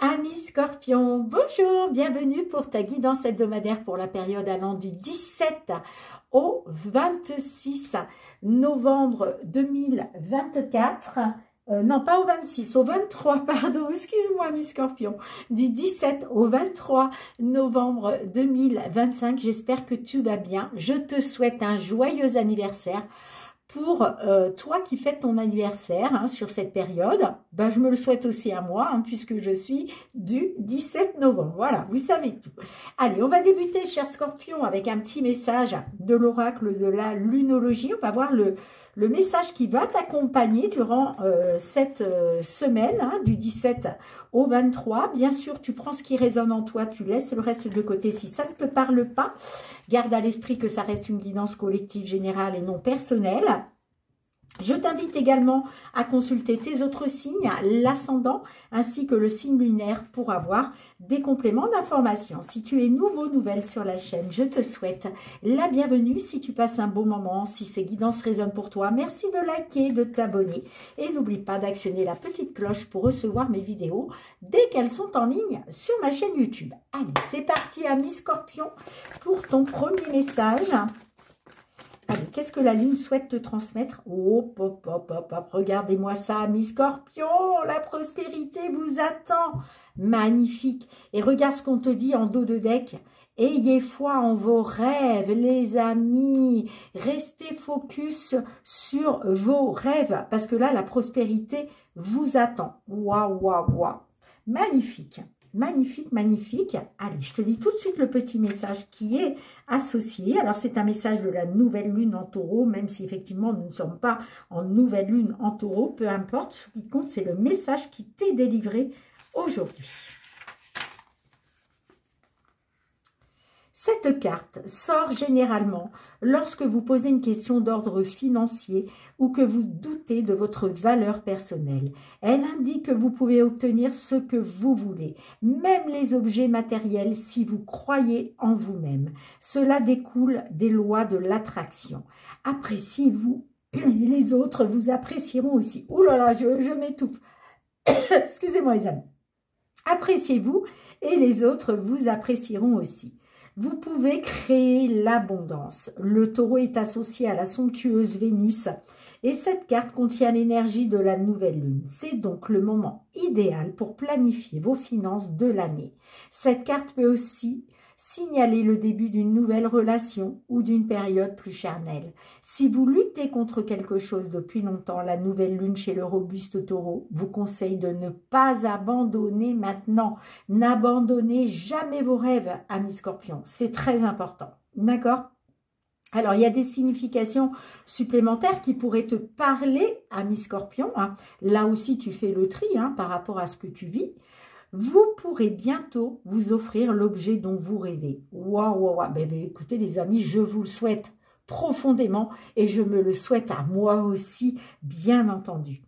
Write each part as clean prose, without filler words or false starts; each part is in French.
Amis Scorpion, bonjour, bienvenue pour ta guidance hebdomadaire pour la période allant du 17 au 26 novembre 2024. Non, pas au 26, au 23, pardon, excuse-moi Amis Scorpion, du 17 au 23 novembre 2025. J'espère que tu vas bien. Je te souhaite un joyeux anniversaire. Pour toi qui fêtes ton anniversaire sur cette période, ben, je me le souhaite aussi à moi, puisque je suis du 17 novembre. Voilà, vous savez tout. Allez, on va débuter, chers scorpions, avec un petit message de l'oracle de la lunologie. On va voir le message qui va t'accompagner durant cette semaine, du 17 au 23. Bien sûr, tu prends ce qui résonne en toi, tu laisses le reste de côté si ça ne te parle pas. Garde à l'esprit que ça reste une guidance collective générale et non personnelle. Je t'invite également à consulter tes autres signes, l'ascendant ainsi que le signe lunaire pour avoir des compléments d'information. Si tu es nouveau, nouvelle sur la chaîne, je te souhaite la bienvenue. Si tu passes un bon moment, si ces guidances résonnent pour toi, merci de liker, de t'abonner et n'oublie pas d'actionner la petite cloche pour recevoir mes vidéos dès qu'elles sont en ligne sur ma chaîne YouTube. Allez, c'est parti, amis Scorpion, pour ton premier message. Allez, qu'est-ce que la Lune souhaite te transmettre? Oh, hop, hop, hop, hop, regardez-moi ça, amis Scorpions, la prospérité vous attend. Magnifique. Et regarde ce qu'on te dit en dos de deck. Ayez foi en vos rêves, les amis. Restez focus sur vos rêves, parce que là, la prospérité vous attend. Waouh, waouh, waouh. Magnifique. Magnifique, magnifique. Allez, je te lis tout de suite le petit message qui est associé. Alors, c'est un message de la nouvelle lune en taureau, même si effectivement, nous ne sommes pas en nouvelle lune en taureau. Peu importe, ce qui compte, c'est le message qui t'est délivré aujourd'hui. Cette carte sort généralement lorsque vous posez une question d'ordre financier ou que vous doutez de votre valeur personnelle. Elle indique que vous pouvez obtenir ce que vous voulez, même les objets matériels si vous croyez en vous-même. Cela découle des lois de l'attraction. Appréciez-vous et les autres vous apprécieront aussi. Ouh là là, je m'étouffe. Excusez-moi les amis. Appréciez-vous et les autres vous apprécieront aussi. Vous pouvez créer l'abondance. Le taureau est associé à la somptueuse Vénus et cette carte contient l'énergie de la nouvelle lune. C'est donc le moment idéal pour planifier vos finances de l'année. Cette carte peut aussi signaler le début d'une nouvelle relation ou d'une période plus charnelle. Si vous luttez contre quelque chose depuis longtemps, la nouvelle lune chez le robuste taureau vous conseille de ne pas abandonner maintenant. N'abandonnez jamais vos rêves, amis Scorpions. C'est très important. D'accord ? Alors, il y a des significations supplémentaires qui pourraient te parler, amis Scorpions. Là aussi, tu fais le tri par rapport à ce que tu vis. Vous pourrez bientôt vous offrir l'objet dont vous rêvez. Waouh, waouh, waouh. Ben, écoutez les amis, je vous le souhaite profondément et je me le souhaite à moi aussi, bien entendu.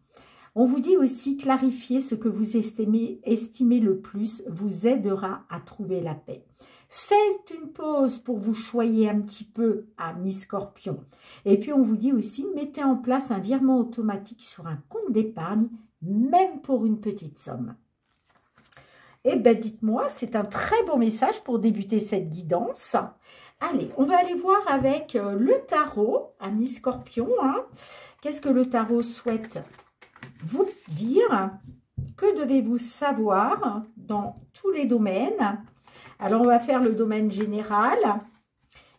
On vous dit aussi clarifier ce que vous estimez le plus vous aidera à trouver la paix. Faites une pause pour vous choyer un petit peu, amis Scorpions. Et puis on vous dit aussi, mettez en place un virement automatique sur un compte d'épargne, même pour une petite somme. Eh bien, dites-moi, c'est un très beau message pour débuter cette guidance. Allez, on va aller voir avec le tarot, amis Scorpions. Qu'est-ce que le tarot souhaite vous dire? Que devez-vous savoir dans tous les domaines? Alors, on va faire le domaine général.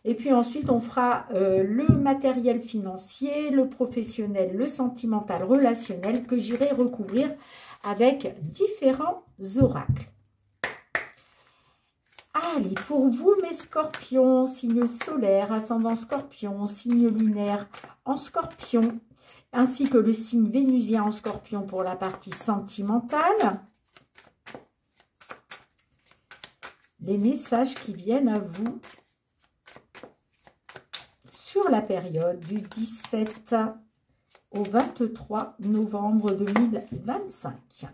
Et puis ensuite, on fera le matériel financier, le professionnel, le sentimental, relationnel, que j'irai recouvrir avec différents oracles. Allez, pour vous, mes scorpions, signe solaire, ascendant scorpion, signe lunaire en scorpion, ainsi que le signe vénusien en scorpion pour la partie sentimentale, les messages qui viennent à vous sur la période du 17 au 23 novembre 2025.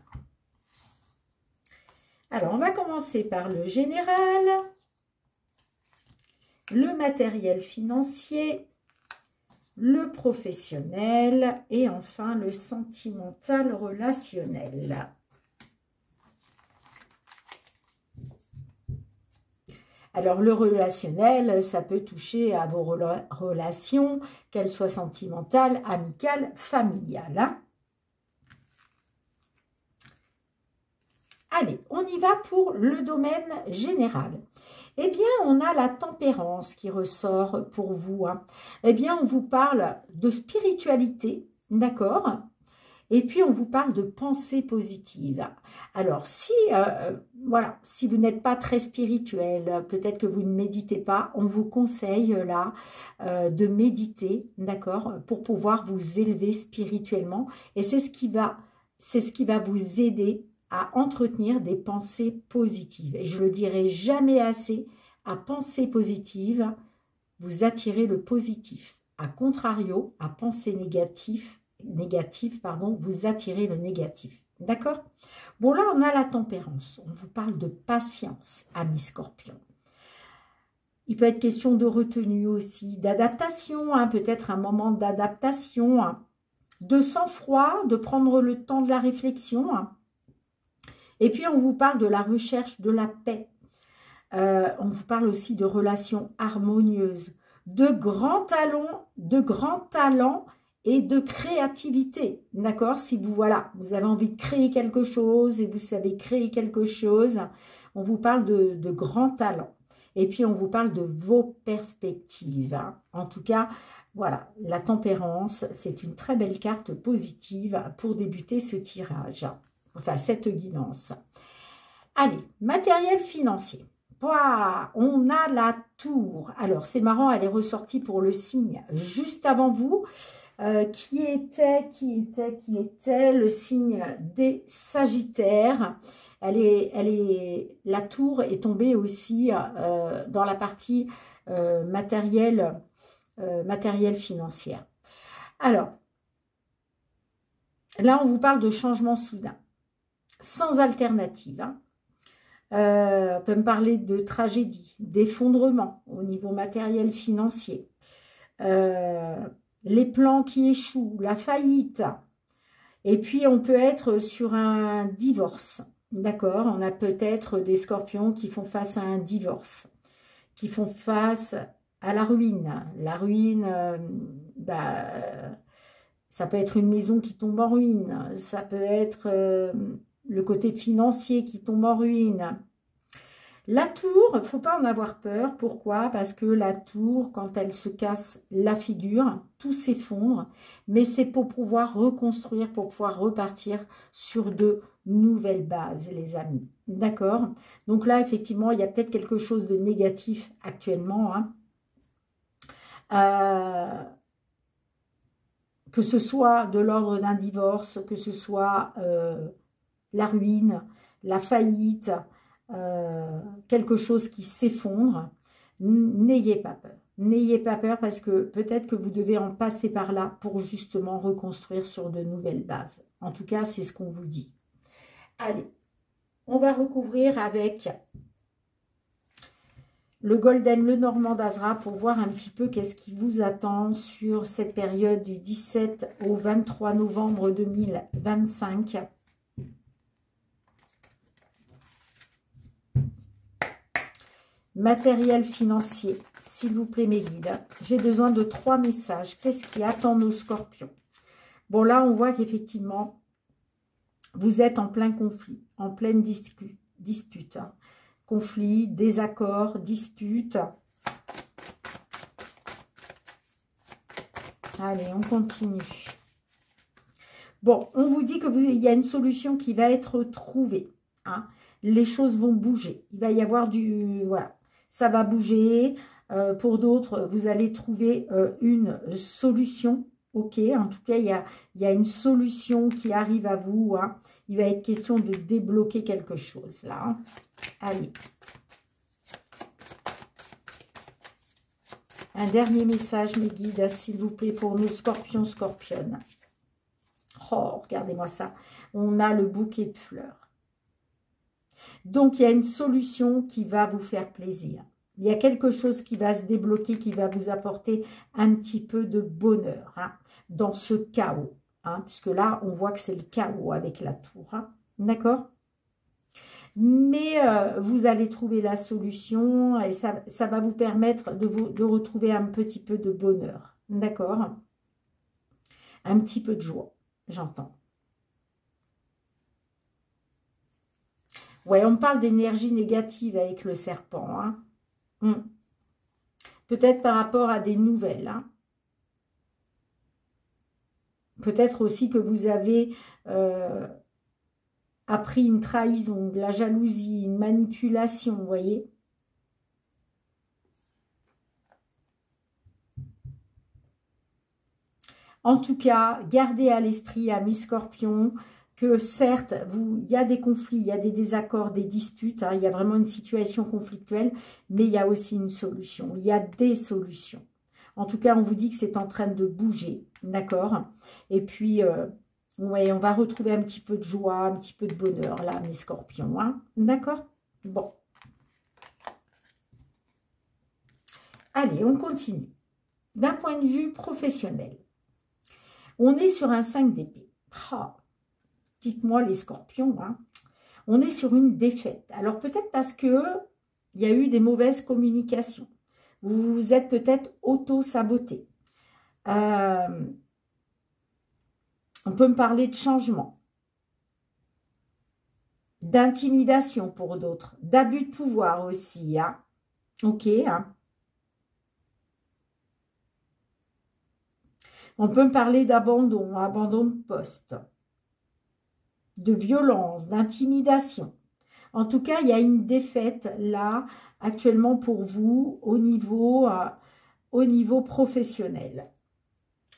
Alors, on va commencer par le général, le matériel financier, le professionnel et enfin le sentimental relationnel. Alors, le relationnel, ça peut toucher à vos relations, qu'elles soient sentimentales, amicales, familiales. Hein. Allez, on y va pour le domaine général. Eh bien, on a la tempérance qui ressort pour vous. Hein. Eh bien, on vous parle de spiritualité, d'accord ? Et puis, on vous parle de pensée positive. Alors, si, voilà, si vous n'êtes pas très spirituel, peut-être que vous ne méditez pas, on vous conseille là de méditer, d'accord, pour pouvoir vous élever spirituellement. Et c'est ce qui va vous aider à entretenir des pensées positives. Et je le dirai jamais assez, à penser positive, vous attirez le positif. A contrario, à penser négatif, vous attirez le négatif. D'accord? Bon, là, on a la tempérance. On vous parle de patience, amis scorpions. Il peut être question de retenue aussi, d'adaptation, hein, peut-être un moment d'adaptation, hein, de sang-froid, de prendre le temps de la réflexion. Hein. Et puis, on vous parle de la recherche de la paix. On vous parle aussi de relations harmonieuses, de grands talents et de créativité, d'accord? Si vous, voilà, vous avez envie de créer quelque chose et vous savez créer quelque chose, on vous parle de grands talents. Et puis, on vous parle de vos perspectives. Hein. En tout cas, voilà, la tempérance, c'est une très belle carte positive pour débuter ce tirage, enfin, cette guidance. Allez, matériel financier. Ouah, on a la tour. Alors, c'est marrant, elle est ressortie pour le signe juste avant vous. Qui était le signe des Sagittaires. La tour est tombée aussi dans la partie matérielle financière. Alors, là, on vous parle de changement soudain, sans alternative. Hein. On peut me parler de tragédie, d'effondrement au niveau matériel financier. Les plans qui échouent, la faillite. Et puis, on peut être sur un divorce. D'accord? On a peut-être des scorpions qui font face à un divorce, qui font face à la ruine. La ruine, ça peut être une maison qui tombe en ruine. Ça peut être le côté financier qui tombe en ruine. La tour, il ne faut pas en avoir peur. Pourquoi? Parce que la tour, quand elle se casse la figure, tout s'effondre. Mais c'est pour pouvoir reconstruire, pour pouvoir repartir sur de nouvelles bases, les amis. D'accord? Donc là, effectivement, il y a peut-être quelque chose de négatif actuellement. Hein. Que ce soit de l'ordre d'un divorce, que ce soit la ruine, la faillite, quelque chose qui s'effondre, n'ayez pas peur. N'ayez pas peur parce que peut-être que vous devez en passer par là pour justement reconstruire sur de nouvelles bases. En tout cas, c'est ce qu'on vous dit. Allez, on va recouvrir avec le Golden, le Normand d'Azra pour voir un petit peu qu'est-ce qui vous attend sur cette période du 17 au 23 novembre 2025. Matériel financier, s'il vous plaît mes guides. J'ai besoin de 3 messages. Qu'est-ce qui attend nos scorpions? Bon, là, on voit qu'effectivement, vous êtes en plein conflit, en pleine dispute. Hein. Conflit, désaccord, dispute. Allez, on continue. Bon, on vous dit qu'il y a une solution qui va être trouvée. Hein. Les choses vont bouger. Il va y avoir du... Voilà. Ça va bouger. Pour d'autres, vous allez trouver une solution. Ok, en tout cas, il y a une solution qui arrive à vous. Hein. Il va être question de débloquer quelque chose là. Hein. Allez. Un dernier message, mes guides, s'il vous plaît, pour nos scorpions, scorpionnes. Oh, regardez-moi ça. On a le bouquet de fleurs. Donc, il y a une solution qui va vous faire plaisir. Il y a quelque chose qui va se débloquer, qui va vous apporter un petit peu de bonheur hein, dans ce chaos. Hein, puisque là, on voit que c'est le chaos avec la tour. Hein, d'accord? Mais vous allez trouver la solution et ça va vous permettre de retrouver un petit peu de bonheur. D'accord? Un petit peu de joie, j'entends. Ouais, on parle d'énergie négative avec le serpent. Hein. Peut-être par rapport à des nouvelles. Hein. Peut-être aussi que vous avez appris une trahison, de la jalousie, une manipulation, vous voyez. En tout cas, gardez à l'esprit, amis Scorpions, que certes, il y a des conflits, il y a des désaccords, des disputes, hein, il y a vraiment une situation conflictuelle, mais il y a aussi une solution, il y a des solutions. En tout cas, on vous dit que c'est en train de bouger, d'accord? Et puis, ouais, on va retrouver un petit peu de joie, un petit peu de bonheur, là, mes Scorpions, hein, d'accord? Bon. Allez, on continue. D'un point de vue professionnel, on est sur un 5 d'épée. Ah, dites-moi les Scorpions, hein, on est sur une défaite. Alors peut-être parce que il y a eu des mauvaises communications. Vous vous êtes peut-être auto-saboté. On peut me parler de changement, d'intimidation pour d'autres, d'abus de pouvoir aussi. Hein. Ok. Hein. On peut me parler d'abandon, abandon de poste, de violence, d'intimidation. En tout cas, il y a une défaite là, actuellement pour vous, au niveau professionnel.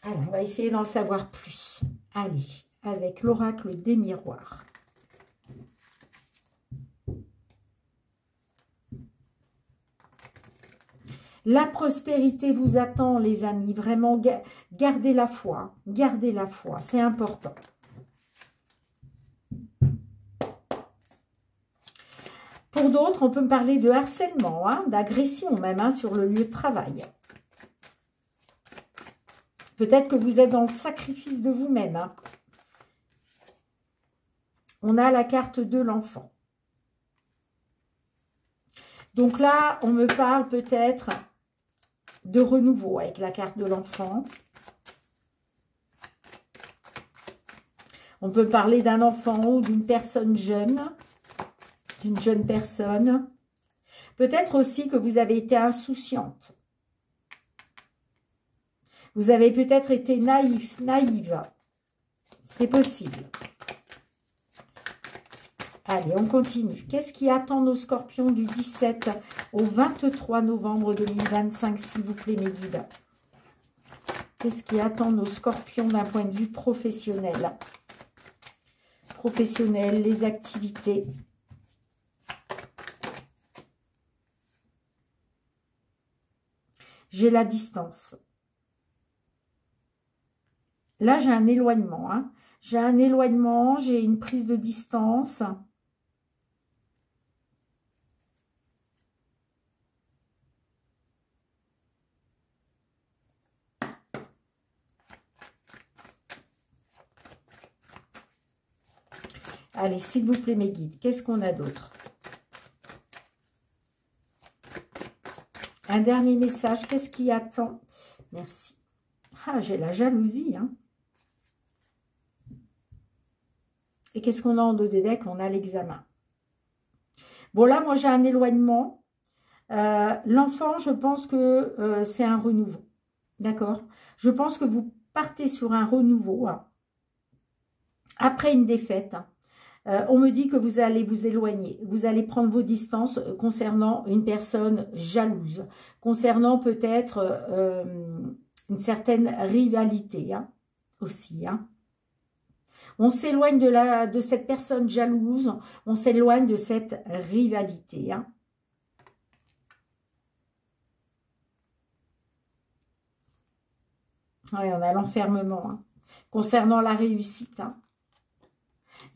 Alors, on va essayer d'en savoir plus. Allez, avec l'oracle des miroirs. La prospérité vous attend, les amis. Vraiment, gardez la foi. Gardez la foi, c'est important. Pour d'autres, on peut me parler de harcèlement, hein, d'agression même, hein, sur le lieu de travail. Peut-être que vous êtes dans le sacrifice de vous-même. Hein. On a la carte de l'enfant. Donc là, on me parle peut-être de renouveau avec la carte de l'enfant. On peut parler d'un enfant ou d'une personne jeune, d'une jeune personne. Peut-être aussi que vous avez été insouciante. Vous avez peut-être été naïve. C'est possible. Allez, on continue. Qu'est-ce qui attend nos Scorpions du 17 au 23 novembre 2025, s'il vous plaît, mes guides? Qu'est-ce qui attend nos Scorpions d'un point de vue professionnel? Professionnel, les activités. J'ai la distance. Là, j'ai un éloignement. Hein. J'ai un éloignement, j'ai une prise de distance. Allez, s'il vous plaît, mes guides, qu'est-ce qu'on a d'autre? Un dernier message, qu'est-ce qui attend? Merci. Ah, j'ai la jalousie, hein. Et qu'est-ce qu'on a en dos de deck? On a l'examen. Bon, là, moi, j'ai un éloignement. L'enfant, je pense que c'est un renouveau. D'accord? Je pense que vous partez sur un renouveau. Hein, après une défaite. Hein. On me dit que vous allez vous éloigner, vous allez prendre vos distances concernant une personne jalouse, concernant peut-être une certaine rivalité hein, aussi. Hein. On s'éloigne de cette personne jalouse, on s'éloigne de cette rivalité. Hein. Ouais, on a l'enfermement. Hein. Concernant la réussite, hein.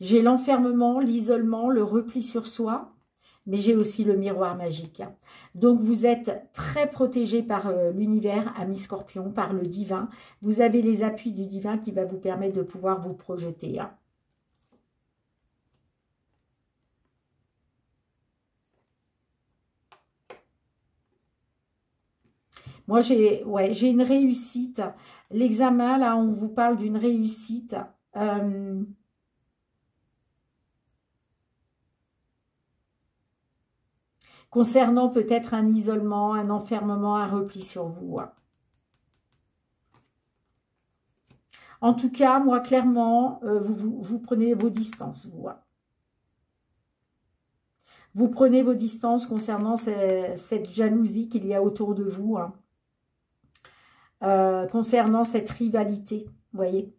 J'ai l'enfermement, l'isolement, le repli sur soi, mais j'ai aussi le miroir magique. Donc, vous êtes très protégé par l'univers, amis Scorpion, par le divin. Vous avez les appuis du divin qui va vous permettre de pouvoir vous projeter. Moi, j'ai une réussite. L'examen, là, on vous parle d'une réussite. Concernant peut-être un isolement, un enfermement, un repli sur vous. Hein. En tout cas, moi, clairement, vous prenez vos distances. Vous, hein. Vous prenez vos distances concernant cette jalousie qu'il y a autour de vous. Hein. Concernant cette rivalité, vous voyez.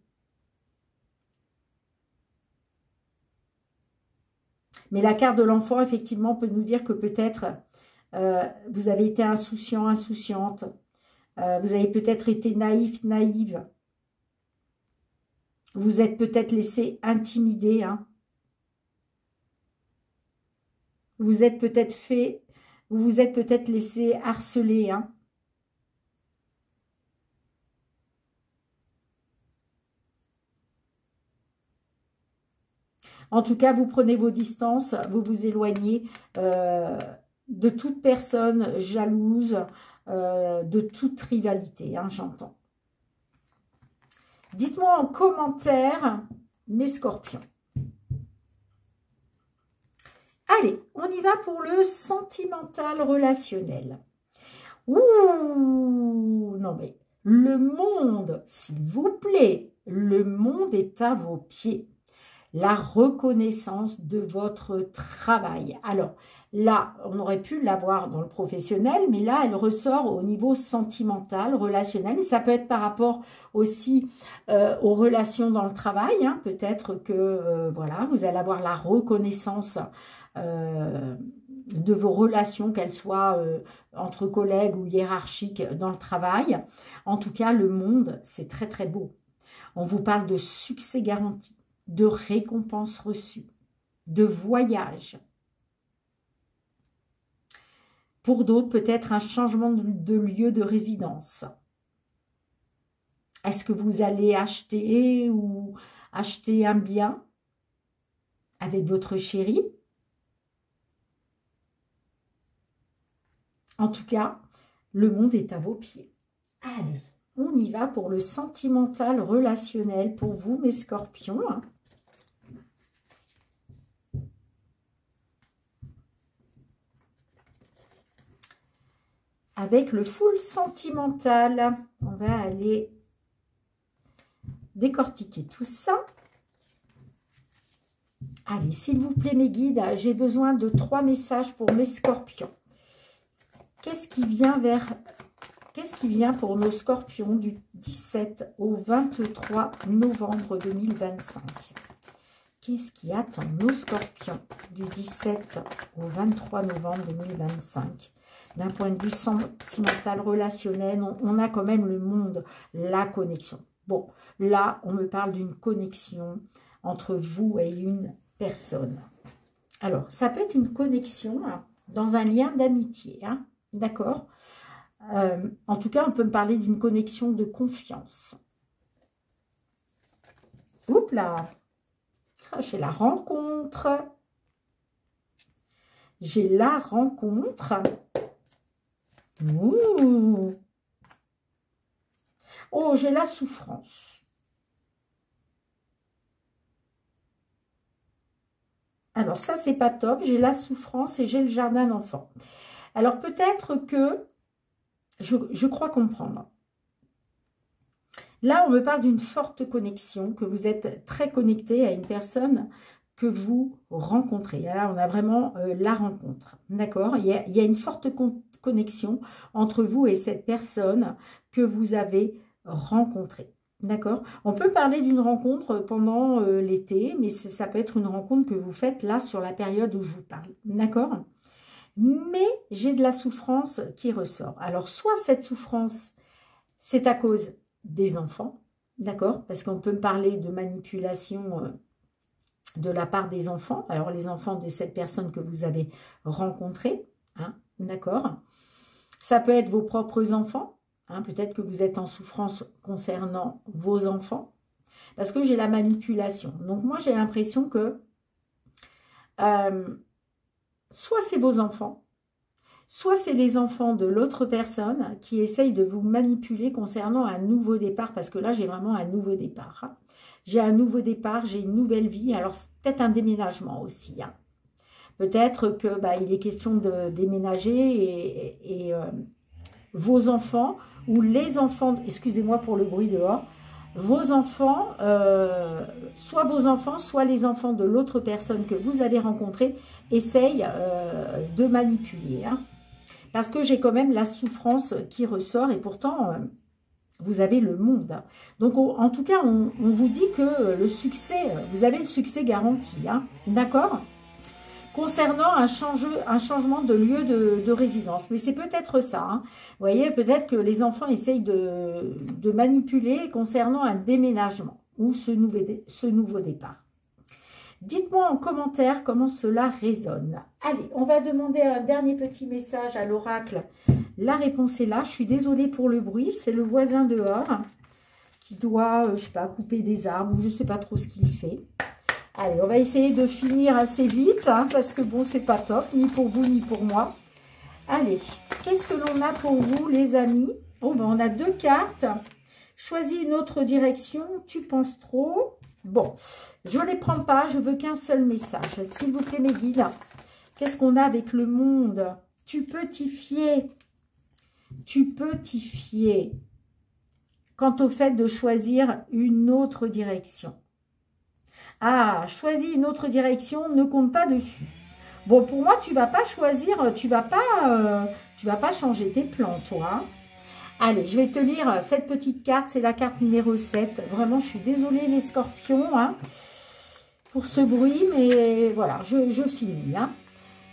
Mais la carte de l'enfant, effectivement, peut nous dire que peut-être vous avez été insouciant, insouciante. Vous avez peut-être été naïf, naïve. Vous êtes peut-être laissé intimider. Hein. Vous êtes peut-être laissé harceler. Hein. En tout cas, vous prenez vos distances, vous vous éloignez de toute personne jalouse, de toute rivalité, hein, j'entends. Dites-moi en commentaire, mes scorpions. Allez, on y va pour le sentimental relationnel. Ouh, non mais, le monde, s'il vous plaît, le monde est à vos pieds. La reconnaissance de votre travail. Alors là, on aurait pu l'avoir dans le professionnel, mais là, elle ressort au niveau sentimental, relationnel. Mais ça peut être par rapport aussi aux relations dans le travail. Hein. Peut-être que voilà, vous allez avoir la reconnaissance de vos relations, qu'elles soient entre collègues ou hiérarchiques dans le travail. En tout cas, le monde, c'est très très beau. On vous parle de succès garanti, de récompenses reçues, de voyages. Pour d'autres, peut-être un changement de lieu de résidence. Est-ce que vous allez acheter un bien avec votre chéri? En tout cas, le monde est à vos pieds. Allez, on y va pour le sentimental relationnel pour vous, mes scorpions. Avec le full sentimental, on va aller décortiquer tout ça. Allez, s'il vous plaît, mes guides, j'ai besoin de 3 messages pour mes scorpions. Qu'est-ce qui vient pour nos scorpions du 17 au 23 novembre 2025? Qu'est-ce qui attend nos scorpions du 17 au 23 novembre 2025? D'un point de vue sentimental, relationnel, on a quand même le monde, la connexion. Bon, là, on me parle d'une connexion entre vous et une personne. Alors, ça peut être une connexion hein, dans un lien d'amitié, hein, d'accord? En tout cas, on peut me parler d'une connexion de confiance. Oups là! J'ai la rencontre. J'ai la rencontre. Ouh. Oh, j'ai la souffrance. Alors ça, c'est pas top. J'ai la souffrance et j'ai le jardin d'enfant. Alors peut-être que, je crois comprendre. Là, on me parle d'une forte connexion, que vous êtes très connecté à une personne que vous rencontrez. Là, on a vraiment la rencontre. D'accord? Il y a une forte connexion entre vous et cette personne que vous avez rencontrée. D'accord? On peut parler d'une rencontre pendant l'été, mais ça peut être une rencontre que vous faites là sur la période où je vous parle. D'accord? Mais j'ai de la souffrance qui ressort. Alors, soit cette souffrance, c'est à cause des enfants, d'accord? Parce qu'on peut me parler de manipulation de la part des enfants. Alors, les enfants de cette personne que vous avez rencontrée, hein, d'accord? Ça peut être vos propres enfants. Hein, peut-être que vous êtes en souffrance concernant vos enfants. Parce que j'ai la manipulation. Donc, moi, j'ai l'impression que soit c'est vos enfants, soit c'est les enfants de l'autre personne qui essayent de vous manipuler concernant un nouveau départ, parce que là, j'ai vraiment un nouveau départ. Hein. J'ai un nouveau départ, j'ai une nouvelle vie. Alors, c'est peut-être un déménagement aussi. Hein. Peut-être que il est question de déménager et vos enfants ou les enfants, excusez-moi pour le bruit dehors, vos enfants, soit les enfants de l'autre personne que vous avez rencontrée essayent de manipuler. Hein. Parce que j'ai quand même la souffrance qui ressort et pourtant, vous avez le monde. Donc, en tout cas, on vous dit que le succès, vous avez le succès garanti. Hein. D'accord ? Concernant un changement de lieu de résidence. Mais c'est peut-être ça. Hein. Vous voyez, peut-être que les enfants essayent de manipuler concernant un déménagement ou ce nouveau départ. Dites-moi en commentaire comment cela résonne. Allez, on va demander un dernier petit message à l'oracle. La réponse est là. Je suis désolée pour le bruit. C'est le voisin dehors qui doit, je sais pas, couper des arbres ou je sais pas trop ce qu'il fait. Allez, on va essayer de finir assez vite, hein, parce que bon, c'est pas top, ni pour vous, ni pour moi. Allez, qu'est-ce que l'on a pour vous, les amis? Oh, on a 2 cartes. Choisis une autre direction, tu penses trop. Bon, je ne les prends pas, je veux qu'un seul message. S'il vous plaît, mes guides, qu'est-ce qu'on a avec le monde? Tu peux t'y fier. Tu peux t'y fier. Quant au fait de choisir une autre direction. Ah, choisis une autre direction, ne compte pas dessus. Bon, pour moi, tu vas pas choisir, tu vas pas changer tes plans, toi. Allez, je vais te lire cette petite carte, c'est la carte numéro 7. Vraiment, je suis désolée les scorpions hein, pour ce bruit, mais voilà, je finis. Hein.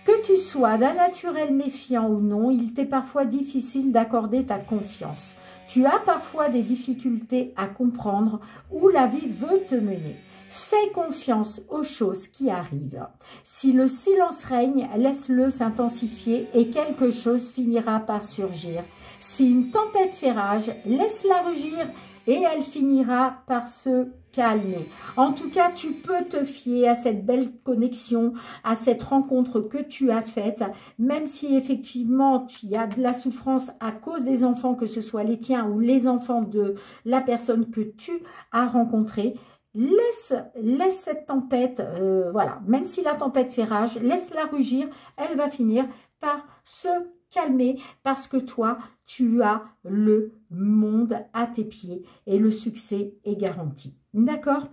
Que tu sois d'un naturel méfiant ou non, il t'est parfois difficile d'accorder ta confiance. Tu as parfois des difficultés à comprendre où la vie veut te mener. Fais confiance aux choses qui arrivent. Si le silence règne, laisse-le s'intensifier et quelque chose finira par surgir. Si une tempête fait rage, laisse-la rugir et elle finira par se calmer. En tout cas, tu peux te fier à cette belle connexion, à cette rencontre que tu as faite, même si effectivement il y a de la souffrance à cause des enfants, que ce soit les tiens ou les enfants de la personne que tu as rencontrée. Laisse cette tempête, voilà, même si la tempête fait rage, laisse-la rugir, elle va finir par se calmer parce que toi, tu as le monde à tes pieds et le succès est garanti. D'accord?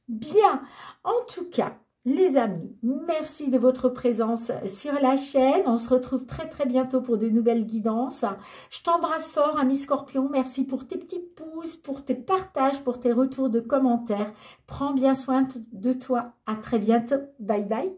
Bien, en tout cas, les amis, merci de votre présence sur la chaîne. On se retrouve très très bientôt pour de nouvelles guidances. Je t'embrasse fort, ami Scorpion. Merci pour tes petits pouces, pour tes partages, pour tes retours de commentaires. Prends bien soin de toi. À très bientôt. Bye bye.